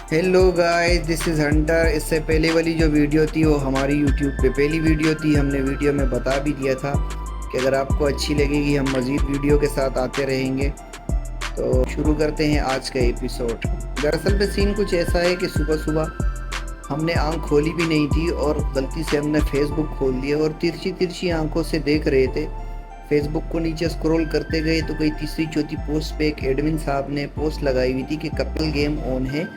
Hello guys, this is Hunter. इससे पहले वाली जो वीडियो थी वो हमारी यूट्यूब पे पहली वीडियो थी। हमने वीडियो में बता भी दिया था कि अगर आपको अच्छी लगेगी हम मज़ीद वीडियो के साथ आते रहेंगे। तो शुरू करते हैं आज का एपिसोड। दरअसल में सीन कुछ ऐसा है कि सुबह सुबह हमने आंख खोली भी नहीं थी और गलती से हमने फेसबुक खोल लिया और तिरछी तिरछी आंखों से देख रहे थे। फेसबुक को नीचे स्क्रॉल करते गए तो कोई तीसरी चौथी पोस्ट पे एक एडमिन साहब ने पोस्ट लगाई हुई थी कि कपल गेम ऑन है,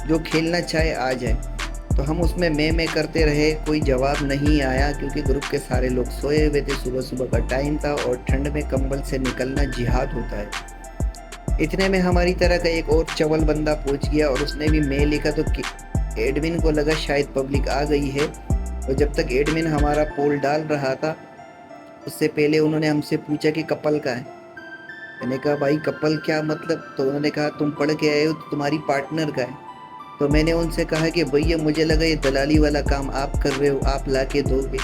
जो खेलना चाहे आ जाए। तो हम उसमें मैं करते रहे, कोई जवाब नहीं आया क्योंकि ग्रुप के सारे लोग सोए हुए थे। सुबह सुबह का टाइम था और ठंड में कंबल से निकलना जिहाद होता है। इतने में हमारी तरह का एक और चवल बंदा पहुंच गया और उसने भी मैं लिखा तो एडमिन को लगा शायद पब्लिक आ गई है। और जब तक एडमिन हमारा पोल डाल रहा था उससे पहले उन्होंने हमसे पूछा कि कपल का है। मैंने कहा भाई कपल क्या मतलब? तो उन्होंने कहा तुम पढ़ के आए हो तो तुम्हारी पार्टनर का है। तो मैंने उनसे कहा कि भैया मुझे लगा ये दलाली वाला काम आप कर रहे हो, आप ला के दोगे,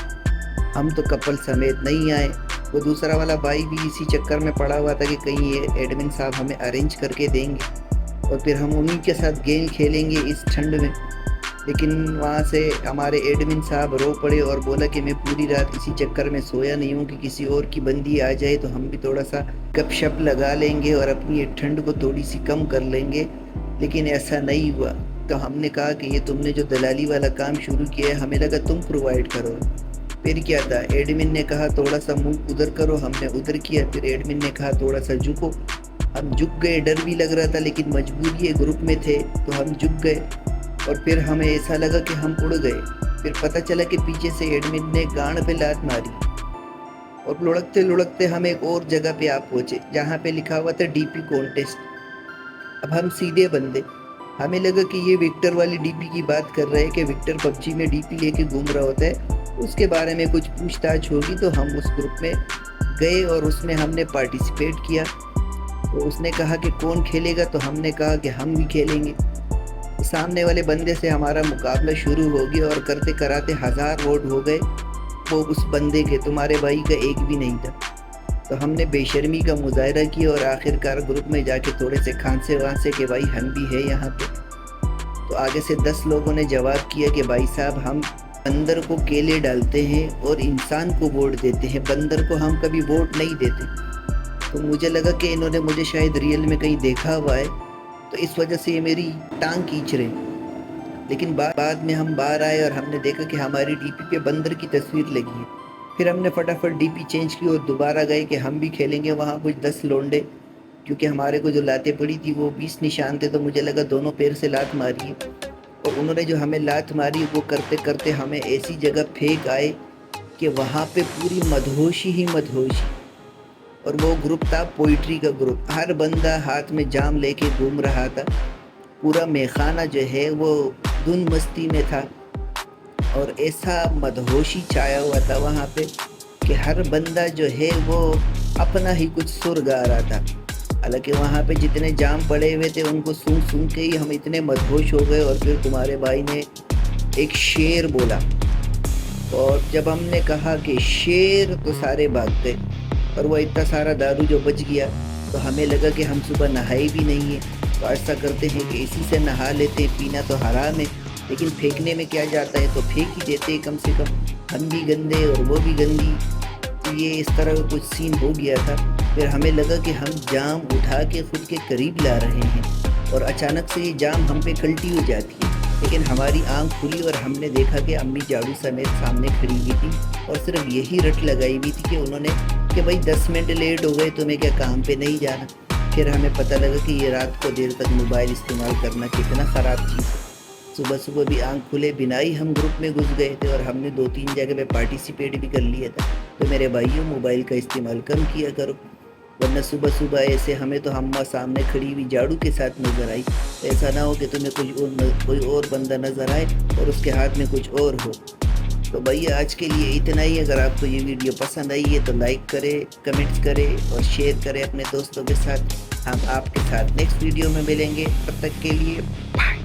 हम तो कपल समेत नहीं आए। वो दूसरा वाला भाई भी इसी चक्कर में पड़ा हुआ था कि कहीं ये एडमिन साहब हमें अरेंज करके देंगे और फिर हम उन्हीं के साथ गेम खेलेंगे इस ठंड में। लेकिन वहाँ से हमारे एडमिन साहब रो पड़े और बोला कि मैं पूरी रात इसी चक्कर में सोया नहीं हूँ कि किसी और की बंदी आ जाए तो हम भी थोड़ा सा गपशप लगा लेंगे और अपनी ये ठंड को थोड़ी सी कम कर लेंगे। लेकिन ऐसा नहीं हुआ। तो हमने कहा कि ये तुमने जो दलाली वाला काम शुरू किया है हमें लगा तुम प्रोवाइड करो। फिर क्या था, एडमिन ने कहा थोड़ा सा मुंह उधर करो, हमने उधर किया। फिर एडमिन ने कहा थोड़ा सा झुको, हम झुक गए। डर भी लग रहा था लेकिन मजबूरी है, ग्रुप में थे तो हम झुक गए। और फिर हमें ऐसा लगा कि हम उड़ गए। फिर पता चला कि पीछे से एडमिन ने गांड पे लात मारी और लुढ़कते लुढ़कते हम एक और जगह पे आ पहुंचे जहाँ पे लिखा हुआ था डीपी कॉन्टेस्ट। अब हम सीधे बंदे, हमें लगा कि ये विक्टर वाली डीपी की बात कर रहे हैं कि विक्टर पबजी में डीपी लेके घूम रहा होता है, उसके बारे में कुछ पूछताछ होगी। तो हम उस ग्रुप में गए और उसमें हमने पार्टिसिपेट किया। तो उसने कहा कि कौन खेलेगा, तो हमने कहा कि हम भी खेलेंगे। सामने वाले बंदे से हमारा मुकाबला शुरू हो गया और करते कराते 1000 वोट हो गए वो उस बंदे के, तुम्हारे भाई का एक भी नहीं था। तो हमने बेशर्मी का मुजाहरा किया और आखिरकार ग्रुप में जाके थोड़े से खांसे वांसे कि भाई हम भी है यहाँ पे। तो आगे से 10 लोगों ने जवाब किया कि भाई साहब हम बंदर को केले डालते हैं और इंसान को वोट देते हैं, बंदर को हम कभी वोट नहीं देते। तो मुझे लगा कि इन्होंने मुझे शायद रियल में कहीं देखा हुआ है, तो इस वजह से ये मेरी टांग खींच रहे। लेकिन बाद में हम बाहर आए और हमने देखा कि हमारी डीपी पे बंदर की तस्वीर लगी है। फिर हमने फटाफट डीपी चेंज की और दोबारा गए कि हम भी खेलेंगे। वहाँ कुछ 10 लोंडे, क्योंकि हमारे को जो लातें पड़ी थी वो 20 निशान थे, तो मुझे लगा दोनों पैर से लात मारी है। और उन्होंने जो हमें लात मारी वो करते करते हमें ऐसी जगह फेंक आए कि वहाँ पे पूरी मदहोशी ही मदहोशी। और वो ग्रुप था पोइट्री का ग्रुप, हर बंदा हाथ में जाम लेके घूम रहा था। पूरा मेखाना जो है वो धुन मस्ती में था और ऐसा मदहोशी छाया हुआ था वहाँ पे कि हर बंदा जो है वो अपना ही कुछ सुर गा रहा था। हालांकि वहाँ पे जितने जाम पड़े हुए थे उनको सुन के ही हम इतने मदहोश हो गए। और फिर तुम्हारे भाई ने एक शेर बोला और जब हमने कहा कि शेर तो सारे भाग गए। और वो इतना सारा दारू जो बच गया तो हमें लगा कि हम सुबह नहाए भी नहीं है, तो ऐसा करते हैं कि इसी से नहा लेते। पीना तो हराम है लेकिन फेंकने में क्या जाता है, तो फेंक ही देते कम से कम, हम भी गंदे और वो भी गंदी। तो ये इस तरह का कुछ सीन हो गया था। फिर हमें लगा कि हम जाम उठा के खुद के करीब ला रहे हैं और अचानक से ये जाम हम पे कल्टी हो जाती है। लेकिन हमारी आंख खुली और हमने देखा कि अम्मी झाड़ू समेत सामने खड़ी हुई थी और सिर्फ यही रट लगाई हुई थी कि उन्होंने कि भाई 10 मिनट लेट हो गए, तुम्हें क्या काम पे नहीं जाना। फिर हमें पता लगा कि ये रात को देर तक मोबाइल इस्तेमाल करना कितना ख़राब चीज़ है। सुबह सुबह भी आंख खुले बिना ही हम ग्रुप में घुस गए थे और हमने 2-3 जगह पे पार्टिसिपेट भी कर लिया था। तो मेरे भाइयों, मोबाइल का इस्तेमाल कम किया करो, वरना सुबह सुबह ऐसे हमें तो अम्मा सामने खड़ी हुई झाड़ू के साथ नज़र आई। तो ऐसा ना हो कि तुम्हें कोई और बंदा नज़र आए और उसके हाथ में कुछ और हो। तो भैया आज के लिए इतना ही। अगर आपको ये वीडियो पसंद आई है तो लाइक करें, कमेंट्स करें और शेयर करें अपने दोस्तों के साथ। हम आपके साथ नेक्स्ट वीडियो में मिलेंगे, तब तक के लिए बाय।